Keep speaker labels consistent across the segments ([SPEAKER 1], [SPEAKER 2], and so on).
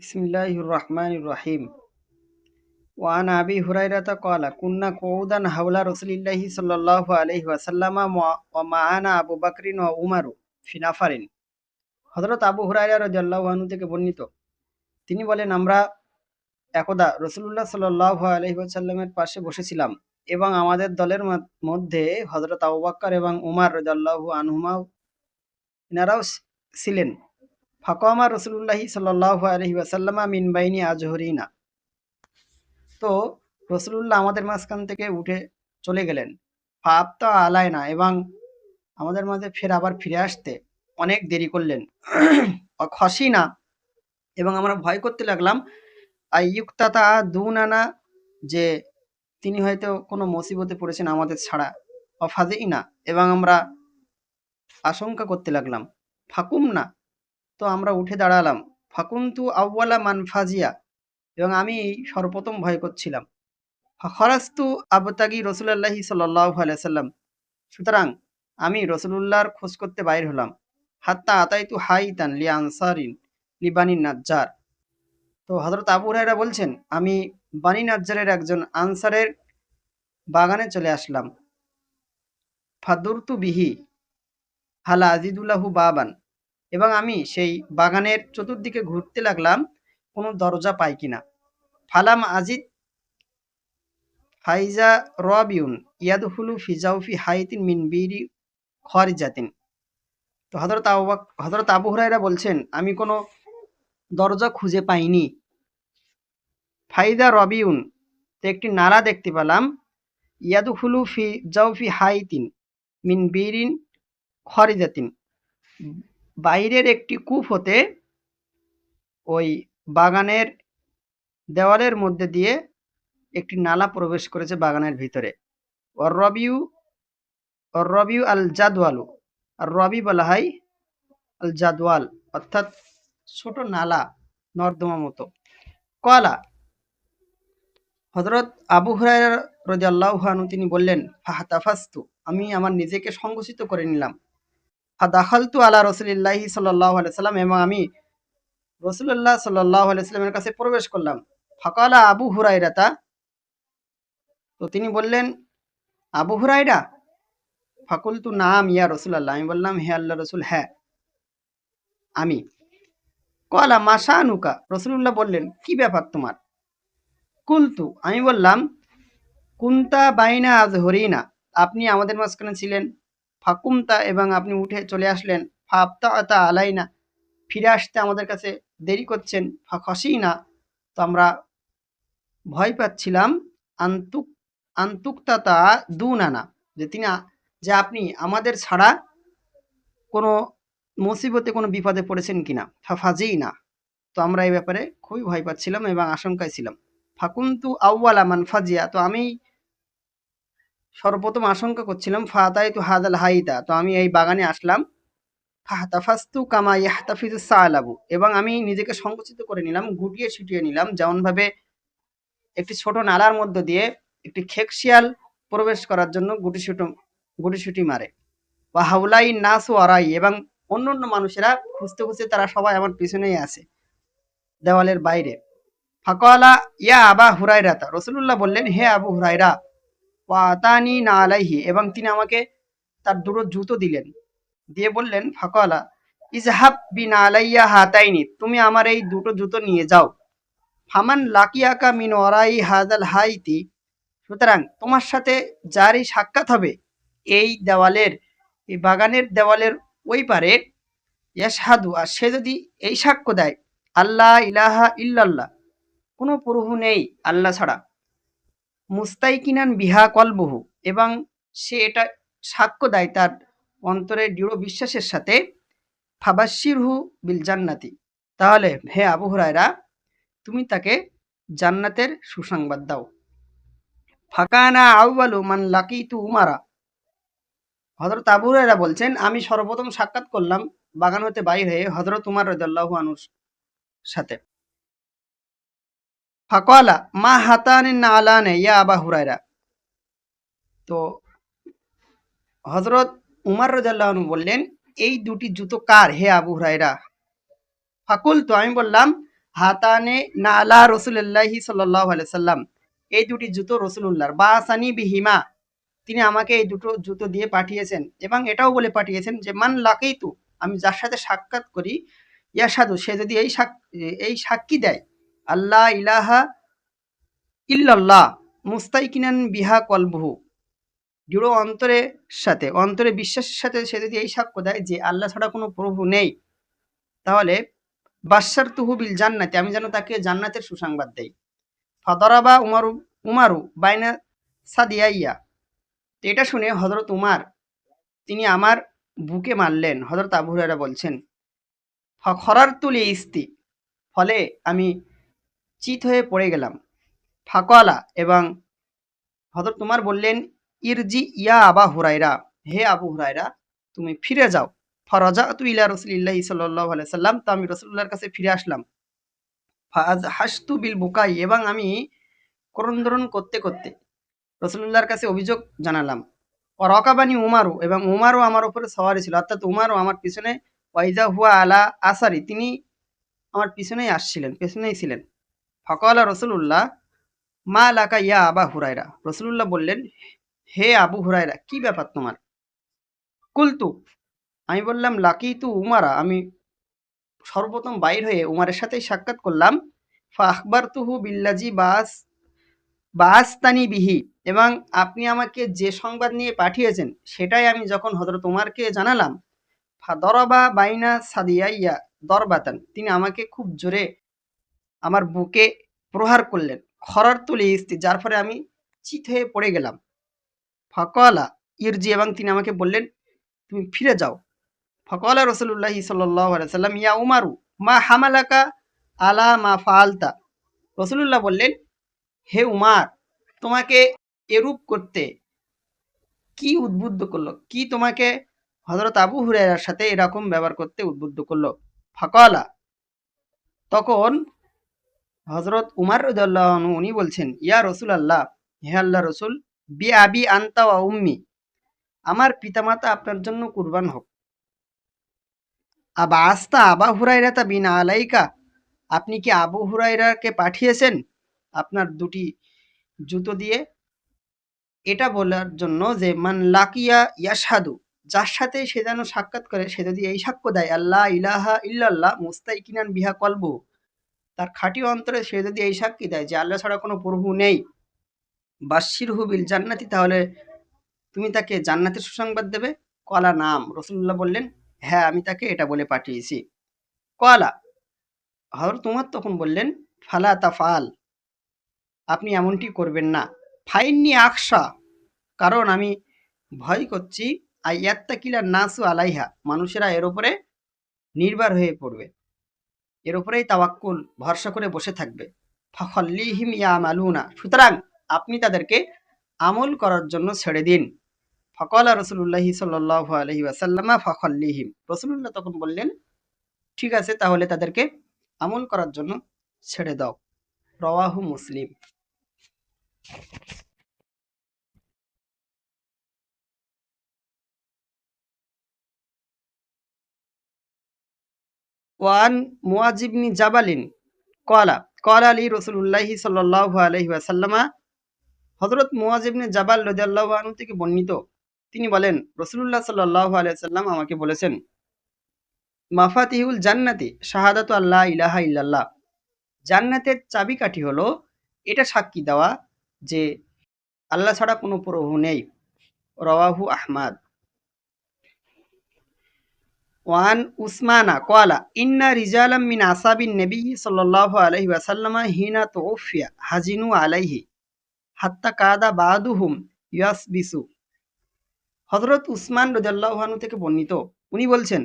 [SPEAKER 1] বিসমিল্লাহির রহমানির রহিম। ওয়ান আবি হুরাইরাতা ক্বালা কুন্না কুউদান হাওলা রাসূলিল্লাহি সাল্লাল্লাহু আলাইহি ওয়াসাল্লাম ওয়া মা'ানা আবু বকরিন ওয়া উমারু ফি নাফারিন। হযরত আবু হুরায়রা রাদিয়াল্লাহু আনহু থেকে বর্ণিত, তিনি বলেন, আমরা একদা রাসূলুল্লাহ সাল্লাল্লাহু আলাইহি ওয়াসাল্লামের পাশে বসেছিলাম এবং আমাদের দলের মধ্যে হযরত আবু বকর এবং উমর রাদিয়াল্লাহু আনহুমা ইনারাও ছিলেন। ফাকামা রাসূলুল্লাহি সাল্লাল্লাহু আলাইহি ওয়াসাল্লাম মিন বাইনি আজহুরিনা। তো রসুলুল্লাহ আমাদের মাঝখান থেকে উঠে চলে গেলেন। ফাআবতা আলাইনা, এবং আমাদের মাঝে আবার ফিরে আসতে অনেক দেরি করলেন। খসিনা, এবং আমরা ভয় করতে লাগলাম, আইয়ুক্তাতা দুনানা, যে তিনি হয়তো কোনো মুসিবতে পড়েছেন আমাদের ছাড়া। অফাজিনা, এবং আমরা আশঙ্কা করতে লাগলাম। ফাকুমনা, তো আমরা উঠে দাঁড়ালাম। ফাকুনতু আউওয়ালা মান ফাজিয়া, এবং আমি সর্বপ্রথম ভয় করছিলাম। খরাস্তু আবতাগি রসুলাল্লাহি সাল্লাল্লাহু আলাইহি ওয়াসাল্লাম, সুতরাং আমি রসুলুল্লাহর খোঁজ করতে বাইর হলাম। হাত্তা আতাইতু হাইতান লি আনসারিন লি বানি নাজ্জার। তো হযরত আবু হুরায়রা বলছেন, আমি বানি নাজ্জারের একজন আনসারের বাগানে চলে আসলাম। ফাদুরতু বিহি হালা আজিদুল্লাহু বাবান, এবং আমি সেই বাগানের চতুর্দিকে ঘুরতে লাগলাম কোনো দরজা পাই কিনা। ফালাম আজিদ ফাইজা রবিউন ইয়াদহুলু ফি জাওফি হাইতিন মিন বিরি খরিজাতিন। তো হযরত আবু হুরায়রা বলছেন, আমি কোনো দরজা খুঁজে পাইনি। ফাইজা রবিউন, তো একটি নালা দেখতে পেলাম। ইয়াদহুলু ফি জাওফি হাইতিন মিন বিরিন খরিজাতিন, বাইরের একটি কূপ হতে ওই বাগানের দেওয়ালের মধ্যে দিয়ে একটি নালা প্রবেশ করেছে বাগানের ভিতরে। ওর রবিউ আল জাদওয়ালু, আর রবি বলা হয় আল জাদওয়াল, অর্থাৎ ছোট নালা, নর্দমা মতো। কলা, হযরত আবু হুরায়রা রাদিয়াল্লাহু আনহু তিনি বললেন, ফাহতাফাস্তু, আমি আমার নিজেকে সংকুচিত করে নিলাম। ফাদাখালতু আলা রাসূলিল্লাহি সাল্লাল্লাহু আলাইহি ওয়াসাল্লাম, এবং আমি রাসূলুল্লাহ সাল্লাল্লাহু আলাইহি ওয়াসাল্লামের কাছে প্রবেশ করলাম। ফাকালা আবু হুরায়রাতা, তো তিনি বললেন, আবু হুরায়রা। ফাকুলতু নাম ইয়া রাসূলুল্লাহ, আমি বললাম, হে আল্লাহর রাসূল, হ্যাঁ আমি। কলা মা শানুকা, রাসূলুল্লাহ বললেন, কি ব্যাপার তোমার? কুলতু, আমি বললাম, কুনতা বাইনা আযহুরিনা, আপনি আমাদের মাঝখানে ছিলেন। ফাকুমতা, এবং আপনি উঠে চলে আসলেন। ফাআবতাআতা আলাইনা, ফিরে আসতে আমাদের কাছে দেরি করছেন। ফাখশিনা, তো আমরা ভয় পাচ্ছিলাম। আন্তুক আন্তুক্তাতা দুনানা, যে যে আপনি আমাদের ছাড়া কোনো মুসিবতে, কোনো বিপদে পড়েছেন কিনা। ফাফাজিনা, তো আমরা এই ব্যাপারে খুবই ভয় পাচ্ছিলাম এবং আশঙ্কায় ছিলাম। ফাকুনতু আউওয়ালা মান ফাজিয়া, তো আমি সর্বপ্রথম আশঙ্কা করছিলাম। ফাতাইতু হাদাল হাইতা, তো আমি এই বাগানে আসলাম। ফাহতাফাস্তু কামা ইয়াহতাফিজু সালাবু, এবং আমি নিজেকে সংকুচিত করে নিলাম, গুটিয়ে ছুটিয়ে নিলাম, যেমনভাবে একটি ছোট নালার মধ্য দিয়ে একটি খেকশিয়াল প্রবেশ করার জন্য গুটিসুটি মারে। বা হাউলাই নাস ওয়ারাই, এবং অন্যান্য মানুষেরা খুঁজতে খুঁজতে তারা সবাই আমার পিছনেই আছে দেওয়ালের বাইরে। ফাকালা ইয়া আবা হুরায়রাতা, রাসূলুল্লাহ বললেন, হে আবু হুরায়রা। ওয়া আতানি না আলাইহি, এবং তিনি আমাকে তার দুটো জুতো দিলেন, দিয়ে বললেন, ফাকালা ইজহাব বিনা আলাইয়া হাতাইনি, তুমি আমার এই দুটো জুতো নিয়ে যাও। ফামান লাকিয়াকা মিন ওয়ারাই হাদাল হাইতি, সুতরাং তোমার সাথে যারই সাক্ষাৎ হবে এই বাগানের দেওয়ালের ওই পারে, ইয়াশহাদু, আর সে যদি এই সাক্ষ্য দেয়, আল্লাহ ইলাহা ইল্লাল্লাহ, কোনো প্রভু নেই আল্লাহ ছাড়া, মুস্তাইকিনান বিহা কলবহু, এবং সে এটা সাক্ষ্য দেয় তার অন্তরের দৃঢ় বিশ্বাসের সাথে, ফাবাশশিরহু বিল জান্নাতি, তাহলে হে আবু হুরায়রা, তুমি তাকে জান্নাতের সুসংবাদ দাও। ফাকানা আউয়ালু মান লাকিতু উমারা, হযরত আবু হুরায়রা বলছেন, আমি সর্বপ্রথম সাক্ষাৎ করলাম বাগান হতে বাইর হয়ে হযরত উমর রাদিয়াল্লাহু আনহুর সাথে। ফাকালা মা হাতানিন নালানে ইয়া আবা হুরায়রা, তো হযরত উমর রাদিয়াল্লাহু আনহু বললেন, এই দুটি জুতো কার হে আবু হুরায়রা? ফাকুলতু, আমি বললাম, হাতানে নালা রসুল্লাহি সাল্লাল্লাহু আলাইহি সাল্লাম, এই দুটি জুতো রসুলুল্লাহর। বাসানি বিহিমা, তিনি আমাকে এই দুটো জুতো দিয়ে পাঠিয়েছেন এবং এটাও বলে পাঠিয়েছেন যে মান লাকাইতু, আমি যার সাথে সাক্ষাৎ করি, ইয়াসাদু, সে যদি এই সাক্ষী দেয়, আল্লাহ ইলাহা ইল্লাল্লাহ মুস্তাইকিনান বিহা কলবহু, দৃঢ় অন্তরে বিশ্বাসের সাথে সে যদি এই সাক্ষ্য দেয় যে আল্লাহ ছাড়া কোনো প্রভু নেই, তাহলে বাশশারতুহু বিল জান্নাতি, আমি যেন তাকে জান্নাতের সুসংবাদ দেই। ফাদারাবা উমারু বাইনা সাদিয়াইয়া, তো এটা শুনে হযরত উমার তিনি আমার বুকে মারলেন। হযরত আবু হুরায়রা বলছেন, ফাখরারতু লিইস্তি, ফলে আমি চিত হয়ে পড়ে গেলাম। ফাকালা, এবং হযরত উমার বললেন, ইরজি ইয়া আবা হুরায়রা, হে আবু হুরায়রা তুমি ফিরে যাও। ফারাজাতু ইলা রাসূলিল্লাহি সাল্লাল্লাহু আলাইহি ওয়াসাল্লাম, তো আমি রাসূলুল্লাহর কাছে ফিরে আসলাম। ফাআজহাশতু বিল বুকাই, এবং আমি ক্রন্দন করতে করতে রাসূলুল্লাহর কাছে অভিযোগ জানালাম। ওয়ারাকাবানি উমারু, এবং উমারও আমার উপরে সওয়ারি ছিল, অর্থাৎ উমারও আমার পিছনে, ওয়াইজা হুয়া আলা আসারি, তিনি আমার পিছনেই আসছিলেন, পেছনেই ছিলেন। ফাকালা রাসূলুল্লাহ মা লাকা ইয়া আবা হুরায়রা, রাসূলুল্লাহ বললেন, হে আবু হুরায়রা কি ব্যাপার তোমার? কুলতু, আমি বললাম, লাকিতু উমারা, আমি সর্বপ্রথম বাইর হয়ে উমারের সাথেই সাক্ষাৎ করলাম। ফা আখবারতুহু বিল্লাজি বাআসতানি বিহি, এবং আপনি আমাকে যে সংবাদ নিয়ে পাঠিয়েছেন সেটাই আমি যখন হযরত উমারকে জানালাম। ফাদরাবা বাইনা সাদিয়াইয়া দরবাতান, তিনি আমাকে খুব জোরে আমার বুকে প্রহার করলেন। খরারতু লিইস্তি, যার ফলে আমি চিত হয়ে পড়ে গেলাম। ফাকালা ইরজি, এবং তিনি আমাকে বললেন, তুমি ফিরে যাও। ফাকালা রাসূলুল্লাহি সাল্লাল্লাহু আলাইহি ওয়াসাল্লাম, ইয়া উমারু মা হামালাকা আলা মা ফাআলতা, রাসূলুল্লাহ বললেন, হে উমার, তোমাকে এরূপ করতে কি উদ্বুদ্ধ করলো, কি তোমাকে হযরত আবু হুরায়রার সাথে এরকম ব্যবহার করতে উদ্বুদ্ধ করলো? ফাকালা, তখন হযরত উমার রাদিয়াল্লাহু আনহু উনি বলছেন, ইয়া রাসূলুল্লাহ, হে আল্লাহর রাসূল, বি আবি আনতা ওয়া উম্মি, আমার পিতামাতা আপনার জন্য কুরবান হোক। আবা আস্তা আবা হুরায়রাতা বিনা আলাইকা, আপনি কি আবু হুরায়রাকে পাঠিয়েছেন আপনার দুটি জুতো দিয়ে? এটা বলার জন্য যে মান লাকিয়া ইয়াশহাদু, যার সাথে সে যেন সাক্ষাৎ করে, সে যদি এই সাক্ষ্য দেয় আল্লাহ ইলাহা ইল্লাল্লাহ মুস্তাইকিনান বিহা কলবু, তার খাঁটি অন্তরে সে যদি এই সাক্ষী দেয় যে আল্লাহ ছাড়া কোনো প্রভু নেই, বাশশিরহু বিল জান্নাতি, তাহলে তুমি তাকে জান্নাতের সুসংবাদ দেবে। কলা নাম, রাসূলুল্লাহ বললেন, হ্যাঁ আমি তাকে এটা বলে পাঠিয়েছি। কলা, হযরত উমর তখন বললেন, ফালা তাফআল, আপনি এমনটি করবেন না। ফাইন্নি আকশা, কারণ আমি ভয় করছি, আইয়াত্তাকিলা নাসু আলাইহা, মানুষেরা এর উপরে নির্ভর হয়ে পড়বে, এর উপরেই তাওয়াক্কুল, ভরসা করে বসে থাকবে। ফাখাল্লিহিম ইয়ামালুনা, সুতরাং আপনি তাদেরকে আমল করার জন্য ছেড়ে দিন। ফাকালা রাসূলুল্লাহি সাল্লাল্লাহু আলাইহি ওয়াসাল্লাম ফাখাল্লিহিম, রাসূলুল্লাহ তখন বললেন, ঠিক আছে তাহলে তাদেরকে আমল করার জন্য ছেড়ে দাও। রাওয়াহু মুসলিম। ওয়ান মুআয ইবনে জাবালিন ক্বালা ক্বালা লি রাসূলুল্লাহি সাল্লাল্লাহু আলাইহি ওয়াসাল্লামা, হযরত মুআয ইবনে জাবাল রাদিয়াল্লাহু আনহু থেকে বর্ণিত, তিনি বলেন, রাসূলুল্লাহ সাল্লাল্লাহু আলাইহি ওয়াসাল্লাম আমাকে বলেছেন, মাফাতিহুল জান্নাতি শাহাদাতু আল্লা ইলাহা ইল্লাল্লাহ, জান্নাতের চাবিকাঠি হলো এটা সাক্ষী দেওয়া যে আল্লাহ ছাড়া কোনো প্রভু নেই। রাওয়াহু আহমদ। ওয়ান উসমানা ক্বালা ইন্না রিজালাম মিন আসহাবিন নবী সাল্লাল্লাহু আলাইহি ওয়াসাল্লাম হিনা তুউফিয়া হাজিনু আলাইহি হাত্তা কাদা বাদুহুম ইয়াসবিসু, হযরত উসমান রাদিয়াল্লাহু আনহু থেকে বর্ণিত, উনি বলছেন,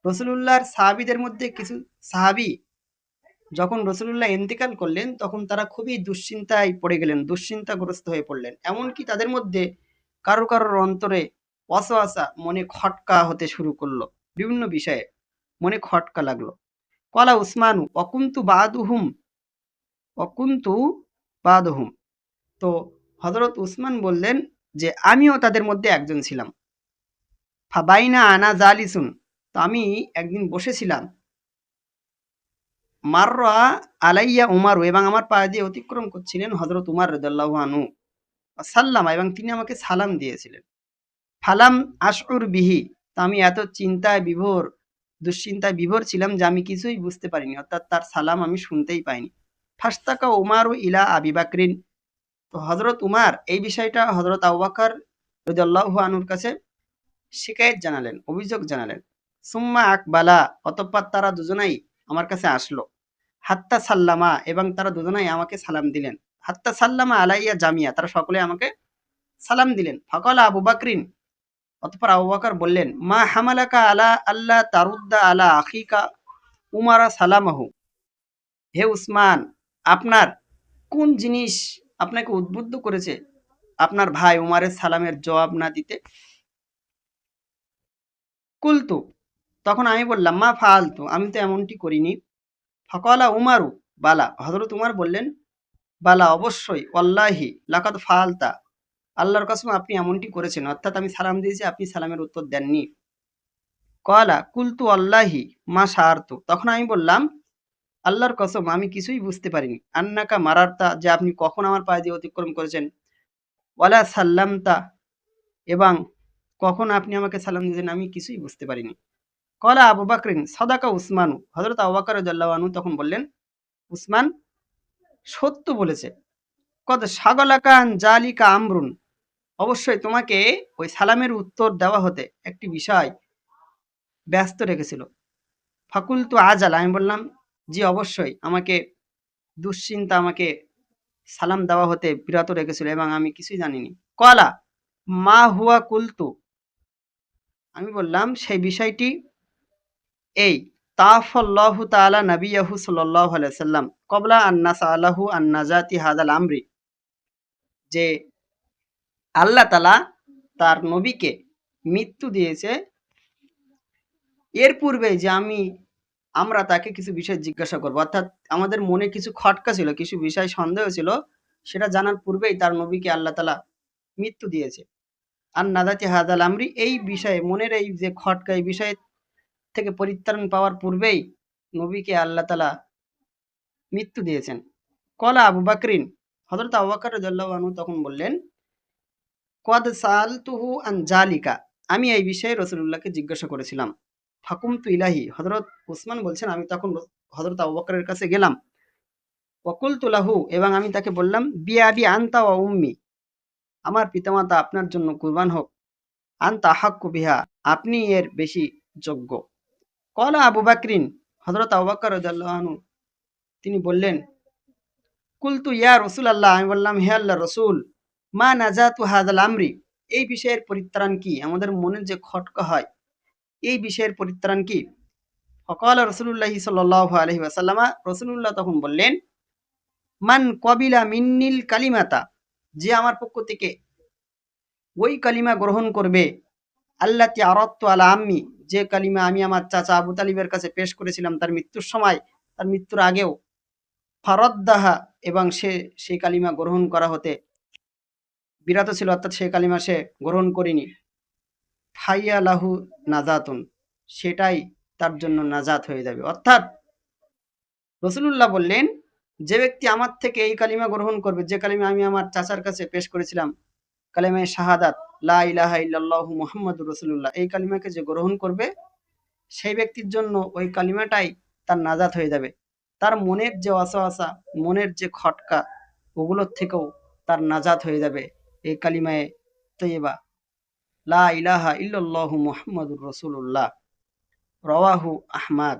[SPEAKER 1] রাসূলুল্লাহর সাহাবীদের মধ্যে কিছু সাহাবী যখন রাসূলুল্লাহ ইন্তেকাল করলেন তখন তারা খুবই দুশ্চিন্তায় পড়ে গেলেন, দুশ্চিন্তাগ্রস্ত হয়ে পড়লেন। এমনকি তাদের মধ্যে কারোর অন্তরে ওয়াসওয়াসা, মনে খটকা হতে শুরু করলো, বিভিন্ন বিষয়ে মনে খটকা লাগলো। ক্বালা উসমানু অকুন্তু বাদুহুম, তো হযরত উসমান বললেন যে আমিও তাদের মধ্যে একজন ছিলাম। ফাবাইনা আনা জালিসুন, তো আমি একদিন বসেছিলাম, মাররা আলাইয়া উমারু, এবং আমার পা দিয়ে অতিক্রম করছিলেন হযরত উমর রাদিয়াল্লাহু আনহু, সাল্লামা, এবং তিনি আমাকে সালাম দিয়েছিলেন। ফালাম আশউর বিহি, তো আমি এত চিন্তায় বিভোর, দুশ্চিন্তায় বিভোর ছিলাম যে আমি কিছুই বুঝতে পারিনি, অর্থাৎ তার সালাম আমি শুনতেই পাইনি। ফাস্তাকা উমারু ইলা আবি বাকরিন, তো হযরত উমার এই বিষয়টা হযরত আবু বকর রাদিয়াল্লাহু আনহুর কাছে শিকায়েত জানালেন, অভিযোগ জানালেন। সুম্মা আকবালা, অতঃপর তারা দুজনাই আমার কাছে আসলো। হাত্তা সাল্লামা, এবং তারা দুজনাই আমাকে সালাম দিলেন। হাত্তা সাল্লামা আলাইয়া জামিয়া, তারা সকলে আমাকে সালাম দিলেন। ফাকালা আবু বাকরিন, অতঃপর আবু বকর বললেন, মা হামালাকা আলা আল্লাহ তারুদ্দা আলা আখিকা উমারা সালামাহু, হে উসমান, আপনার কোন জিনিস আপনাকে উদ্বুদ্ধ করেছে আপনার ভাই উমারের সালামের জবাব না দিতে? কুলতু, তখন আমি বললাম, মা ফালতু, আমি তো এমনটি করিনি। ফকালা উমারু, বালা, হযরত উমার বললেন, বালা, অবশ্যই, ওয়াল্লাহি লাকাদ ফালতা, আল্লাহর কসম আপনি এমনটি করেছেন, অর্থাৎ আমি সালাম দিয়েছি, আপনি সালামের উত্তর দেননি। কলা কুলতু আল্লাহি মা শাআরতু, তখন আমি বললাম, আল্লাহর কসম আমি কিছুই বুঝতে পারিনি। আন্নাকা মারারতা, যে আপনি কখন আমার পায়ে দিয়ে অতিক্রম করেছেন। ওয়ালা সাল্লামতা, এবং কখন আপনি আমাকে সালাম দিয়েছেন আমি কিছুই বুঝতে পারিনি। কলা আবু বাকরিন সাদাকা উসমানু, হযরত আবু বকর রাদিয়াল্লাহু আনহু তখন বললেন, উসমান সত্য বলেছে। কদ শাগলাকা আন জালিকা আমরুন, অবশ্যই তোমাকে ওই সালামের উত্তর দেওয়া হতে একটি বিষয় ব্যস্ত রেখেছিল। ফাকুলতু আজাল, আমি বললাম, জি অবশ্যই, আমাকে দুশ্চিন্তা আমাকে সালাম দেওয়া হতে বিরত রেখেছিল এবং আমি কিছুই জানিনি। কলা মা হুয়া কুলতু, আমি বললাম সেই বিষয়টি এই, তাফাল্লাহু তাআলা নবিয়াহু সাল্লাল্লাহু আলাইহি ওয়াসাল্লাম ক্বাবলা আন নাসআলাহু আন নাজাতি হাযাল আমরি, যে আল্লাহ তাআলা তার নবীকে মৃত্যু দিয়েছে এর পূর্বে, যে আমরা তাকে কিছু বিষয় জিজ্ঞাসা করব, অর্থাৎ আমাদের মনে কিছু খটকা ছিল, কিছু বিষয় সন্দেহ ছিল, সেটা জানার পূর্বেই তার নবীকে আল্লাহ তাআলা মৃত্যু দিয়েছে। আর নাজাতি হাদাল আমরি, এই বিষয়ে মনের এই যে খটকা, এই বিষয় থেকে পরিত্রাণ পাওয়ার পূর্বেই নবীকে আল্লাহ তাআলা মৃত্যু দিয়েছেন। কলা আবু বাকরিন, হযরত আবু বকর রাদিয়াল্লাহু আনহু তখন বললেন, কদ সালতুহু আন জালিকা, আমি এই বিষয়ে রাসূলুল্লাহকে জিজ্ঞাসা করেছিলাম। ফাকুমতু ইলাহি, হযরত উসমান বলছেন, আমি তখন হযরত আবু বকরের কাছে গেলাম। ওয়াকুলতু লাহু, এবং আমি তাকে বললাম, বিআবি আনতা ওয়া উম্মি, আমার পিতামাতা আপনার জন্য কুরবান হোক। আনতা আহাক্কু বিহা, আপনি এর বেশি যোগ্য। কলা আবু বাকরিন, হযরত আবু বকর রাদিয়াল্লাহু আনহু তিনি বললেন, কুলতু ইয়া রাসূলাল্লাহ, আমি বললাম, হে আল্লাহর রাসূল, মা নাজাতু হাযাল আমরি, এই বিষয়ের পরিত্রাণ কি? আমাদের মনে যে খটকা হয়, এই বিষয়ের পরিত্রাণ কি? ফাকালা রাসূলুল্লাহি সাল্লাল্লাহু আলাইহি ওয়াসাল্লাম, রাসূলুল্লাহ তখন বললেন, মান কবিলা মিন্নিল কালিমাতা, যে আমার পক্ষ থেকে ওই কালিমা গ্রহণ করবে, আল্লাতি আরাদতু আলা আম্মি, যে কালিমা আমি আমার চাচা আবু তালিবের কাছে পেশ করেছিলাম তার মৃত্যুর সময়, তার মৃত্যুর আগেও, ফারাদ্দাহা, এবং সে সেই কালিমা গ্রহণ করা হতে বিরত ছিল, অর্থাৎ সেই কালিমা সে গ্রহণ করেনি। ফাইয়া লাহু নাজাতুন, সেটাই তার জন্য নাজাত হয়ে যাবে। অর্থাৎ রাসূলুল্লাহ বললেন, যে ব্যক্তি আমার থেকে এই কালিমা গ্রহণ করবে, যে কালিমা আমি আমার চাচার কাছে পেশ করেছিলাম, কালিমায়ে শাহাদাত, লা ইলাহা ইল্লাল্লাহু মুহাম্মাদুর রাসূলুল্লাহ, এই কালিমাকে যে গ্রহণ করবে, সেই ব্যক্তির জন্য ওই কালিমাটাই তার নাজাত হয়ে যাবে। তার মনের যে ওয়াসওয়াসা, মনের যে খটকা, ওগুলোর থেকেও তার নাজাত হয়ে যাবে এই কালিমায়ে তৈয়বা, লা ইলাহা ইল্লাল্লাহু মুহাম্মাদুর রাসূলুল্লাহ। রাওয়াহু আহমাদ।